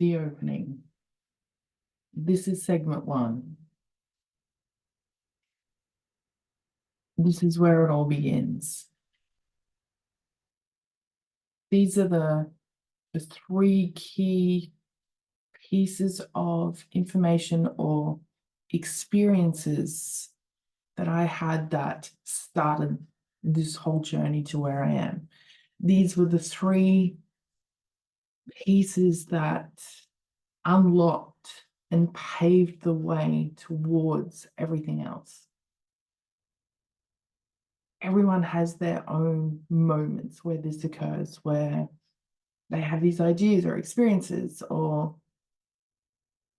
the opening. This is segment one. This is where it all begins. These are the three key pieces of information or experiences that I had that started this whole journey to where I am. These were the three pieces that unlocked and paved the way towards everything else. Everyone has their own moments where this occurs, where they have these ideas or experiences or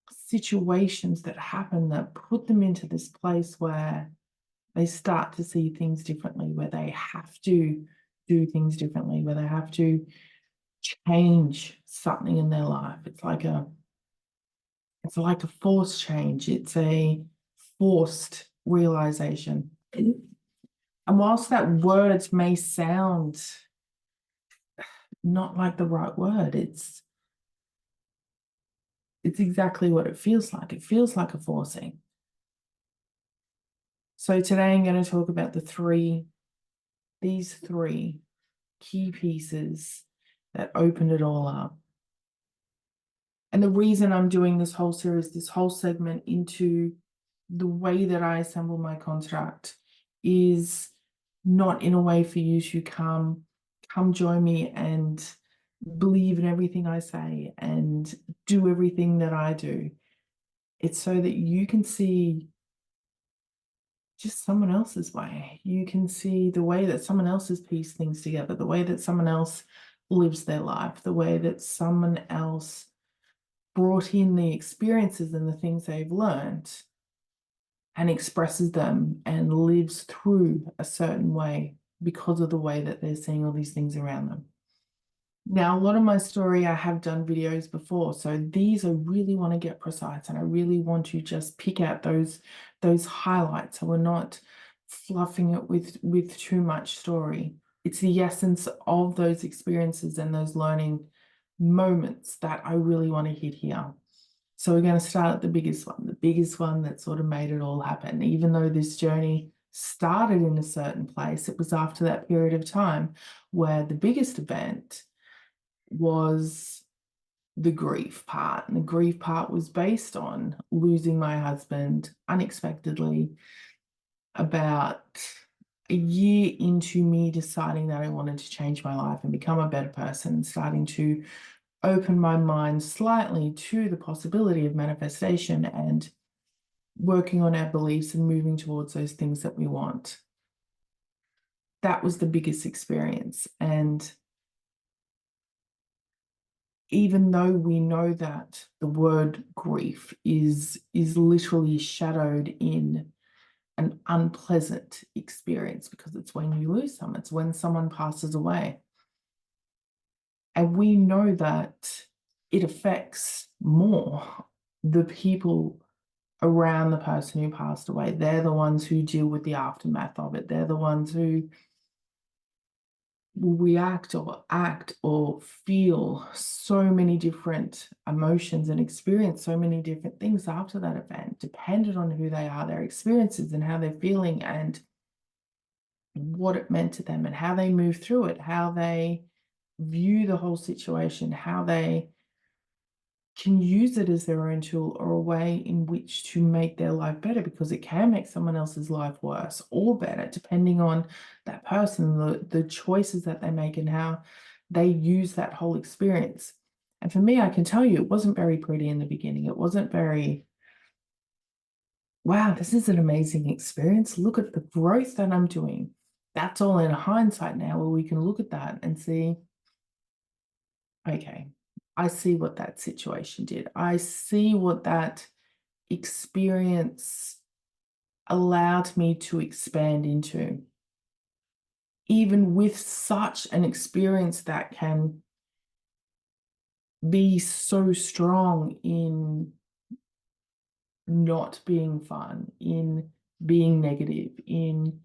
situations that happen that put them into this place where they start to see things differently, where they have to do things differently, where they have to change something in their life. It's like a forced change. It's a forced realization. And whilst that word may sound not like the right word, it's exactly what it feels like. It feels like a forcing. So today I'm going to talk about these three key pieces that opened it all up. And the reason I'm doing this whole series, this whole segment into the way that I assemble my contract is not in a way for you to come join me and believe in everything I say and do everything that I do. It's so that you can see just someone else's way. You can see the way that someone else has pieced things together, the way that someone else lives their life, the way that someone else brought in the experiences and the things they've learned and expresses them and lives through a certain way because of the way that they're seeing all these things around them. Now, a lot of my story, I have done videos before, so these I really want to get precise and I really want to just pick out those highlights so we're not fluffing it with too much story. It's the essence of those experiences and those learning moments that I really want to hit here. So we're going to start at the biggest one that sort of made it all happen. Even though this journey started in a certain place, it was after that period of time where the biggest event was the grief part. And the grief part was based on losing my husband unexpectedly about a year into me deciding that I wanted to change my life and become a better person, starting to open my mind slightly to the possibility of manifestation and working on our beliefs and moving towards those things that we want. That was the biggest experience. And even though we know that the word grief is literally shadowed in an unpleasant experience because it's when you lose someone, it's when someone passes away. And we know that it affects more the people around the person who passed away. They're the ones who deal with the aftermath of it. They're the ones who will react or act or feel so many different emotions and experience so many different things after that event, dependent on who they are, their experiences and how they're feeling and what it meant to them and how they move through it, how they view the whole situation, how they can use it as their own tool or a way in which to make their life better, because it can make someone else's life worse or better, depending on that person, the choices that they make and how they use that whole experience. And for me, I can tell you, it wasn't very pretty in the beginning. It wasn't very, wow, this is an amazing experience. Look at the growth that I'm doing. That's all in hindsight now, where we can look at that and see, okay, I see what that situation did. I see what that experience allowed me to expand into. Even with such an experience that can be so strong in not being fun, in being negative, in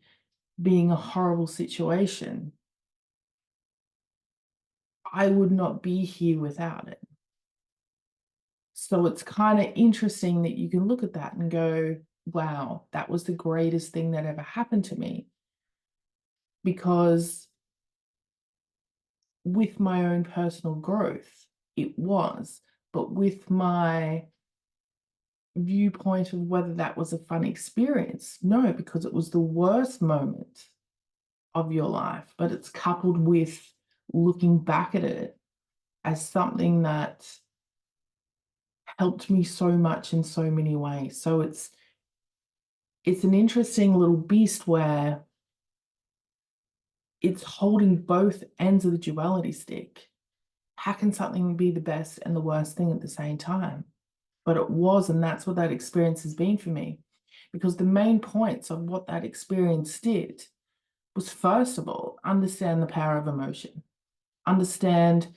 being a horrible situation, I would not be here without it. So it's kind of interesting that you can look at that and go, wow, that was the greatest thing that ever happened to me. Because with my own personal growth, it was, but with my viewpoint of whether that was a fun experience, no, because it was the worst moment of your life, but it's coupled with looking back at it as something that helped me so much in so many ways. So it's an interesting little beast where it's holding both ends of the duality stick. How can something be the best and the worst thing at the same time? But it was, and that's what that experience has been for me. Because the main points of what that experience did was, first of all, understand the power of emotion, understand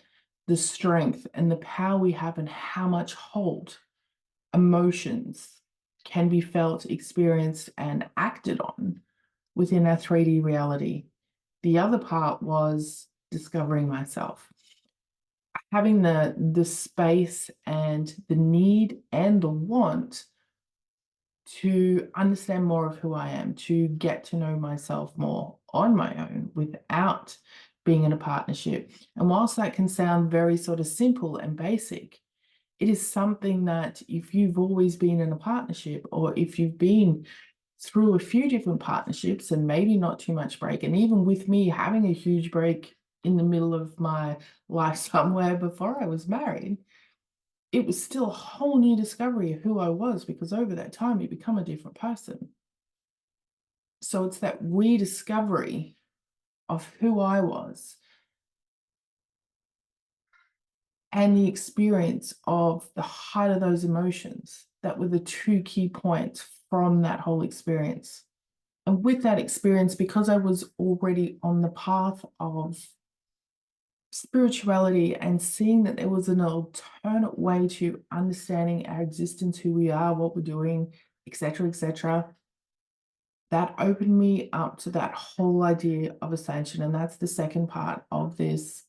the strength and the power we have and how much hold emotions can be felt, experienced, and acted on within our 3D reality. The other part was discovering myself, having the space and the need and the want to understand more of who I am, to get to know myself more on my own without being in a partnership. And whilst that can sound very sort of simple and basic, it is something that if you've always been in a partnership, or if you've been through a few different partnerships and maybe not too much break, and even with me having a huge break in the middle of my life somewhere before I was married, it was still a whole new discovery of who I was, because over that time you become a different person. So it's that rediscovery of who I was and the experience of the height of those emotions that were the two key points from that whole experience. And with that experience, because I was already on the path of spirituality and seeing that there was an alternate way to understanding our existence, who we are, what we're doing, etc., that opened me up to that whole idea of ascension. And that's the second part of this,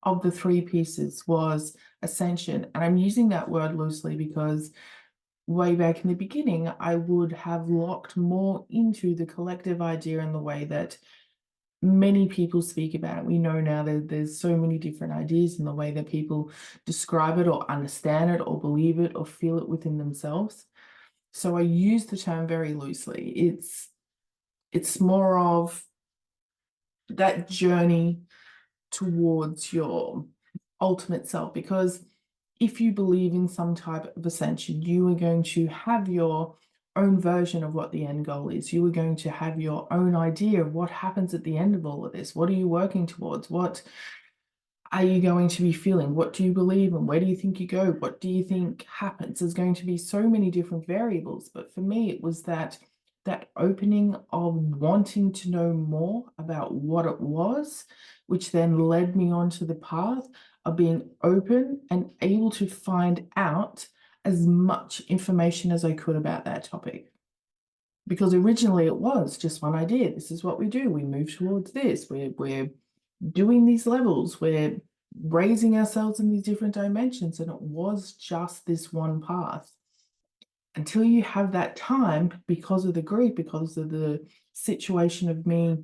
of the three pieces, was ascension. And I'm using that word loosely because way back in the beginning, I would have locked more into the collective idea in the way that many people speak about it. We know now that there's so many different ideas in the way that people describe it or understand it or believe it or feel it within themselves. So I use the term very loosely. It's more of that journey towards your ultimate self, because if you believe in some type of ascension, you are going to have your own version of what the end goal is. You are going to have your own idea of what happens at the end of all of this. What are you working towards? What are you going to be feeling? What do you believe in? Where do you think you go? What do you think happens? There's going to be so many different variables. But for me, it was that opening of wanting to know more about what it was, which then led me onto the path of being open and able to find out as much information as I could about that topic. Because originally it was just one idea. This is what we do. We move towards this. We're doing these levels. We're raising ourselves in these different dimensions. And it was just this one path. Until you have that time, because of the grief, because of the situation of me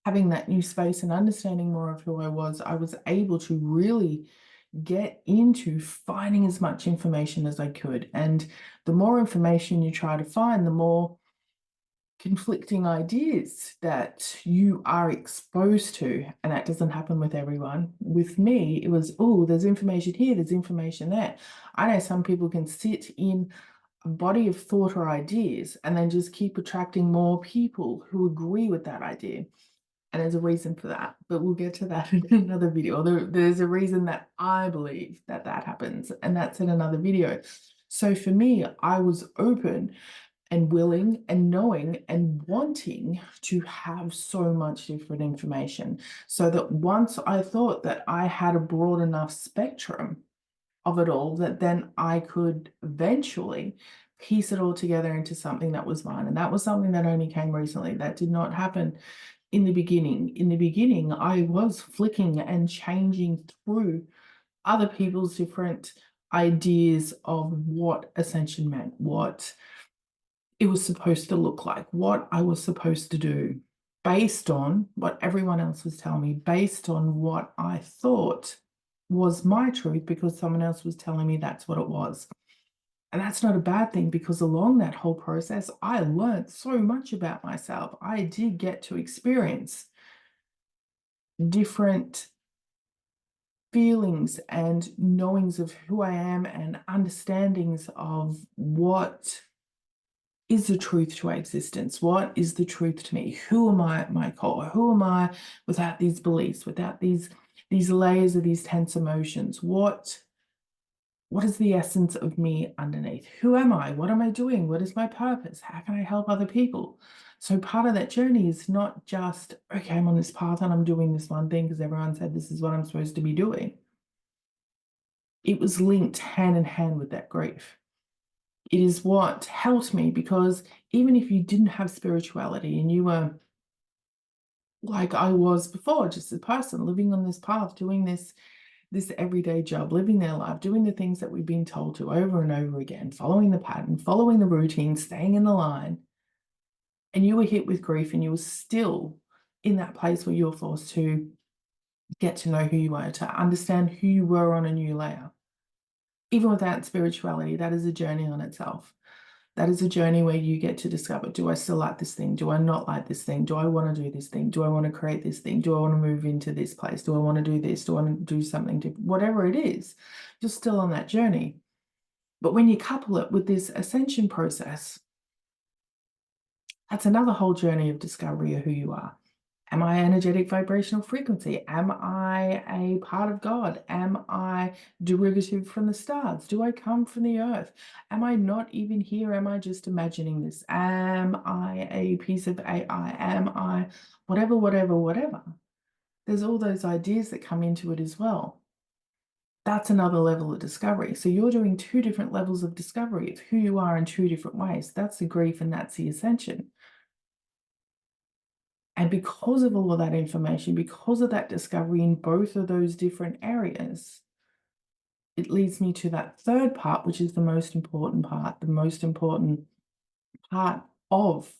having that new space and understanding more of who I was able to really get into finding as much information as I could. And the more information you try to find, the more conflicting ideas that you are exposed to. And that doesn't happen with everyone. With me, it was, oh, there's information here, there's information there. I know some people can sit in a body of thought or ideas and then just keep attracting more people who agree with that idea. And there's a reason for that, but we'll get to that in another video. There's a reason that I believe that happens, and that's in another video. So for me, I was open and willing and knowing and wanting to have so much different information, so that once I thought that I had a broad enough spectrum of it all, that then I could eventually piece it all together into something that was mine. And that was something that only came recently. That did not happen in the beginning. In the beginning, I was flicking and changing through other people's different ideas of what ascension meant, what it was supposed to look like, what I was supposed to do, based on what everyone else was telling me, based on what I thought was my truth, because someone else was telling me that's what it was. And that's not a bad thing, because along that whole process, I learned so much about myself. I did get to experience different feelings and knowings of who I am and understandings of what is the truth to our existence. What is the truth to me? Who am I at my core? Who am I without these beliefs, without these layers of these tense emotions? What is the essence of me underneath? Who am I? What am I doing? What is my purpose? How can I help other people? So part of that journey is not just, okay, I'm on this path and I'm doing this one thing because everyone said this is what I'm supposed to be doing. It was linked hand in hand with that grief. It is what helped me, because even if you didn't have spirituality and you were like I was before, just a person living on this path, doing this everyday job, living their life, doing the things that we've been told to over and over again, following the pattern, following the routine, staying in the line, and you were hit with grief and you were still in that place where you were forced to get to know who you were, to understand who you were on a new layer. Even without spirituality, that is a journey on itself. That is a journey where you get to discover, do I still like this thing? Do I not like this thing? Do I want to do this thing? Do I want to create this thing? Do I want to move into this place? Do I want to do this? Do I want to do something different? Whatever it is, you're still on that journey. But when you couple it with this ascension process, that's another whole journey of discovery of who you are. Am I energetic vibrational frequency? Am I a part of God? Am I derivative from the stars? Do I come from the earth? Am I not even here? Am I just imagining this? Am I a piece of AI? Am I whatever, whatever, whatever? There's all those ideas that come into it as well. That's another level of discovery. So you're doing two different levels of discovery of who you are in two different ways. That's the grief and that's the ascension. And because of all of that information, because of that discovery in both of those different areas, it leads me to that third part, which is the most important part, of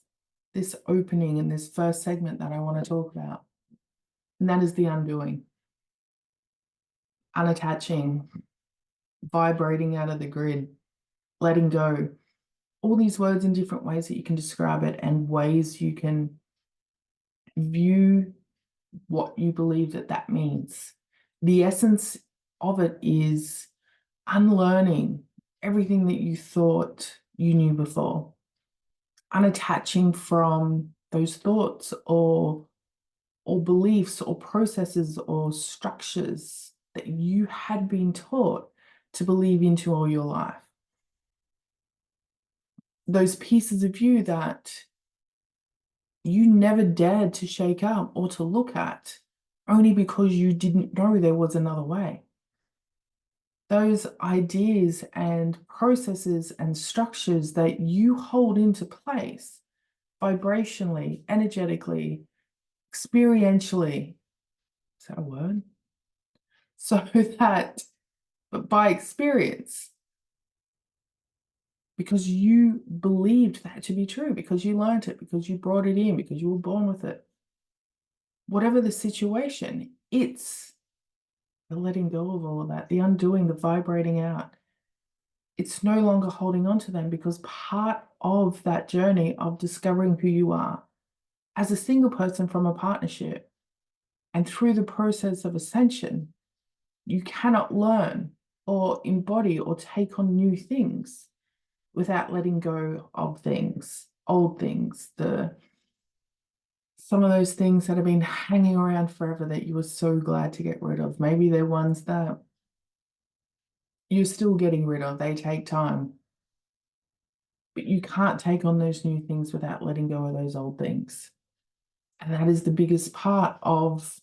this opening and this first segment that I want to talk about. And that is the undoing, unattaching, vibrating out of the grid, letting go. All these words in different ways that you can describe it and ways you can view what you believe that means. The essence of it is unlearning everything that you thought you knew before, unattaching from those thoughts or beliefs or processes or structures that you had been taught to believe into all your life. Those pieces of you that you never dared to shake up or to look at, only because you didn't know there was another way. Those ideas and processes and structures that you hold into place vibrationally, energetically, experientially. Is that a word? So that, but by experience, because you believed that to be true, because you learned it, because you brought it in, because you were born with it. Whatever the situation, it's the letting go of all of that, the undoing, the vibrating out. It's no longer holding on to them, because part of that journey of discovering who you are as a single person from a partnership and through the process of ascension, you cannot learn or embody or take on new things without letting go of things, old things, some of those things that have been hanging around forever that you were so glad to get rid of. Maybe they're ones that you're still getting rid of. They take time. But you can't take on those new things without letting go of those old things. And that is the biggest part of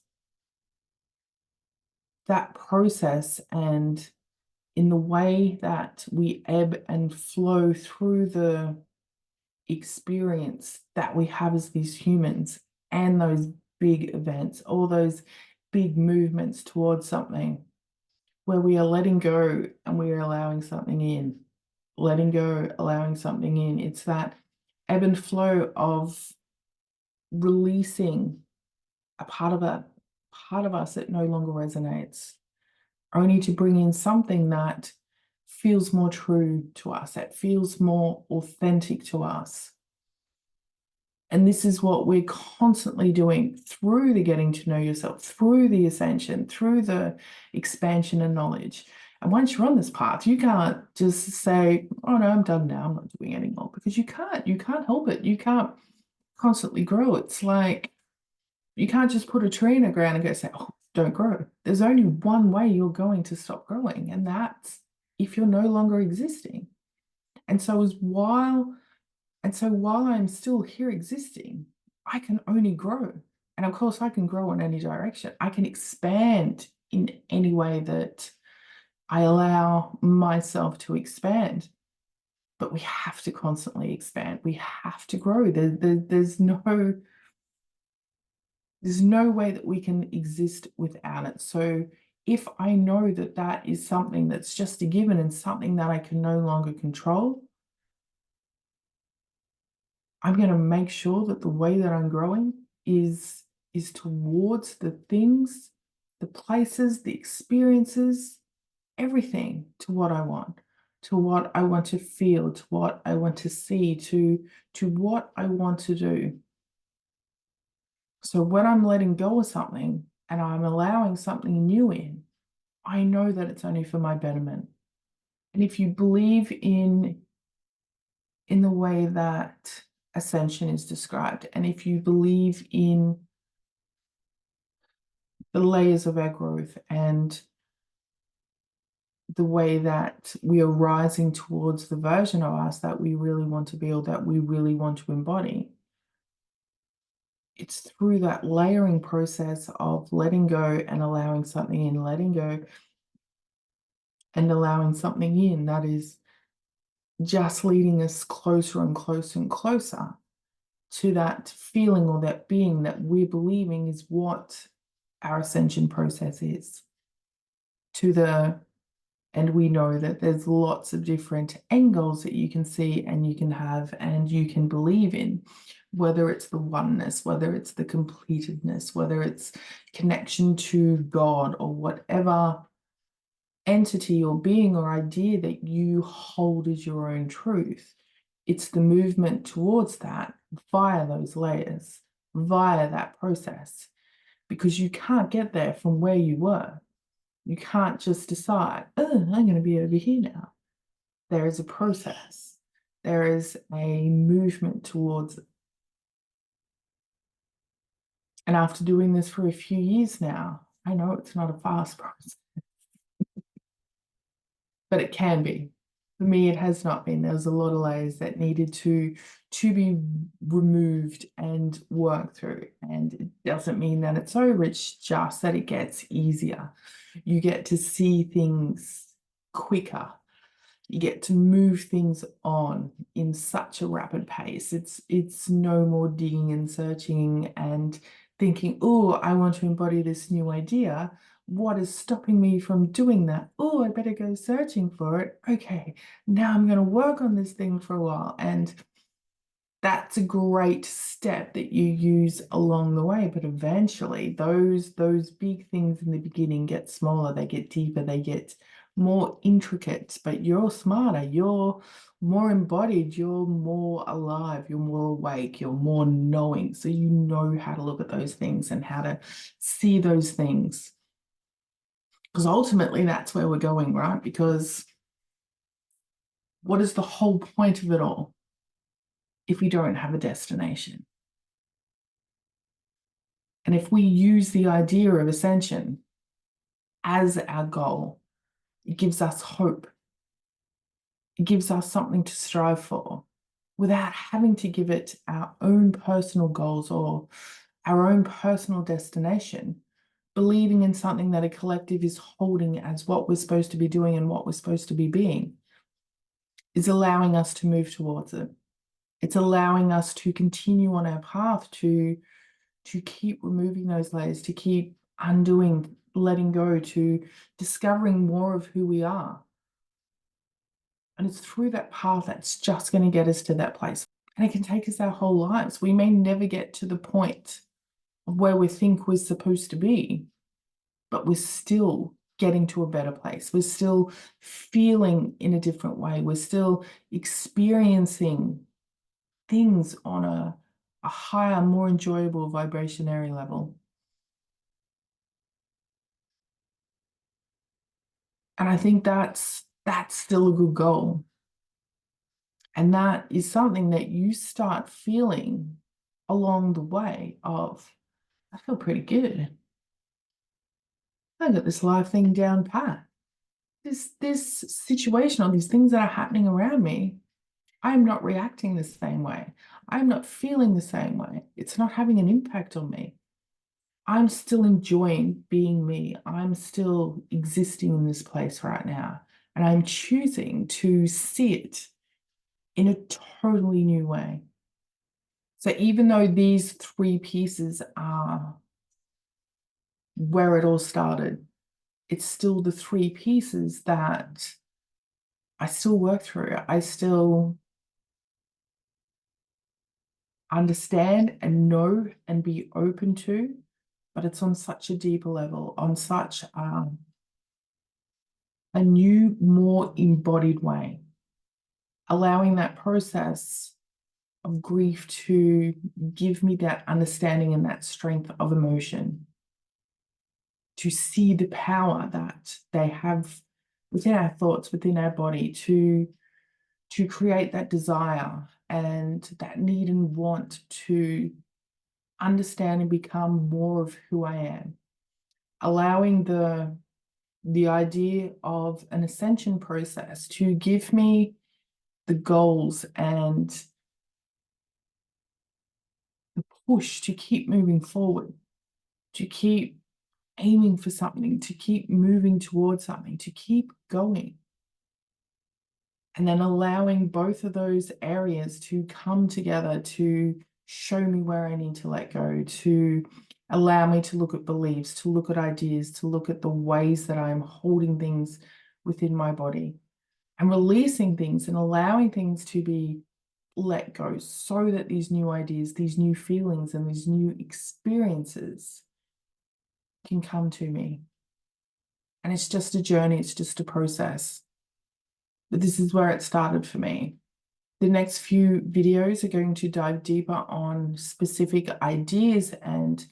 that process, and in the way that we ebb and flow through the experience that we have as these humans, and those big events, all those big movements towards something. where we are letting go and we are allowing something in, letting go, allowing something in. It's that ebb and flow of releasing a part of us that no longer resonates, only to bring in something that feels more true to us, that feels more authentic to us. And this is what we're constantly doing through the getting to know yourself, through the ascension, through the expansion and knowledge. And once you're on this path, you can't just say, oh no, I'm done now, I'm not doing it anymore, because you can't help it. You can't constantly grow. It's like, you can't just put a tree in the ground and go say, oh, don't grow. There's only one way you're going to stop growing, and that's if you're no longer existing. And so while I'm still here existing, I can only grow. And of course, I can grow in any direction. I can expand in any way that I allow myself to expand. But we have to constantly expand. We have to grow. There's no way that we can exist without it. So if I know that that is something that's just a given and something that I can no longer control, I'm going to make sure that the way that I'm growing is towards the things, the places, the experiences, everything to what I want, to what I want to feel, to what I want to see, to what I want to do. So when I'm letting go of something and I'm allowing something new in, I know that it's only for my betterment. And if you believe in the way that ascension is described, and if you believe in the layers of our growth and the way that we are rising towards the version of us that we really want to be or that we really want to embody, it's through that layering process of letting go and allowing something in, letting go and allowing something in, that is just leading us closer and closer and closer to that feeling or that being that we're believing is what our ascension process is. And we know that there's lots of different angles that you can see and you can have and you can believe in, whether it's the oneness, whether it's the completedness, whether it's connection to God or whatever entity or being or idea that you hold as your own truth. It's the movement towards that via those layers, via that process, because you can't get there from where you were. You can't just decide, oh, I'm going to be over here now. There is a process. There is a movement towards it. And after doing this for a few years now, I know it's not a fast process, but it can be. For me, it has not been. There was a lot of layers that needed to be removed and worked through. And it doesn't mean that it's over, it's just that it gets easier. You get to see things quicker. You get to move things on in such a rapid pace. It's no more digging and searching and thinking, oh, I want to embody this new idea. What is stopping me from doing that? Oh, I better go searching for it. Okay, now I'm going to work on this thing for a while. And that's a great step that you use along the way. But eventually, those big things in the beginning get smaller, they get deeper, they get more intricate, but you're smarter, you're more embodied, you're more alive, you're more awake, you're more knowing. So you know how to look at those things and how to see those things. Because ultimately, that's where we're going, right? Because what is the whole point of it all if we don't have a destination? And if we use the idea of ascension as our goal, it gives us hope. It gives us something to strive for without having to give it our own personal goals or our own personal destination. Believing in something that a collective is holding as what we're supposed to be doing and what we're supposed to be being is allowing us to move towards it. It's allowing us to continue on our path to keep removing those layers, to keep undoing letting go, to discovering more of who we are. And it's through that path that's just going to get us to that place. And it can take us our whole lives. We may never get to the point of where we think we're supposed to be, but we're still getting to a better place. We're still feeling in a different way. We're still experiencing things on a higher, more enjoyable vibrationary level. And I think that's still a good goal. And that is something that you start feeling along the way of, I feel pretty good. I got this life thing down pat. This situation or these things that are happening around me, I'm not reacting the same way. I'm not feeling the same way. It's not having an impact on me. I'm still enjoying being me. I'm still existing in this place right now. And I'm choosing to see it in a totally new way. So even though these three pieces are where it all started, it's still the three pieces that I still work through. I still understand and know and be open to, but it's on such a deeper level, on such a new, more embodied way, allowing that process of grief to give me that understanding and that strength of emotion, to see the power that they have within our thoughts, within our body, to create that desire and that need and want to understand and become more of who I am. Allowing the idea of an ascension process to give me the goals and the push to keep moving forward, to keep aiming for something, to keep moving towards something, to keep going. And then allowing both of those areas to come together to show me where I need to let go, to allow me to look at beliefs, to look at ideas, to look at the ways that I'm holding things within my body and releasing things and allowing things to be let go so that these new ideas, these new feelings, and these new experiences can come to me. And it's just a journey, it's just a process. But this is where it started for me. The next few videos are going to dive deeper on specific ideas and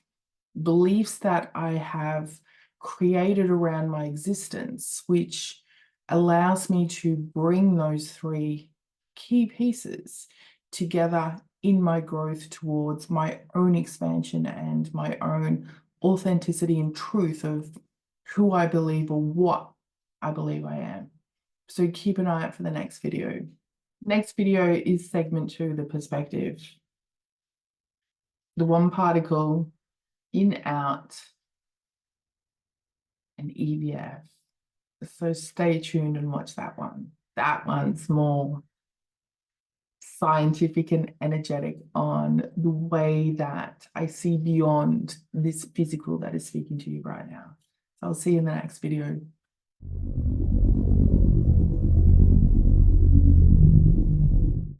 beliefs that I have created around my existence, which allows me to bring those three key pieces together in my growth towards my own expansion and my own authenticity and truth of who I believe or what I believe I am. So keep an eye out for the next video. Next video is segment 2, the perspective. The one particle, in, out, and EVF. So stay tuned and watch that one. That one's more scientific and energetic on the way that I see beyond this physical that is speaking to you right now. So I'll see you in the next video.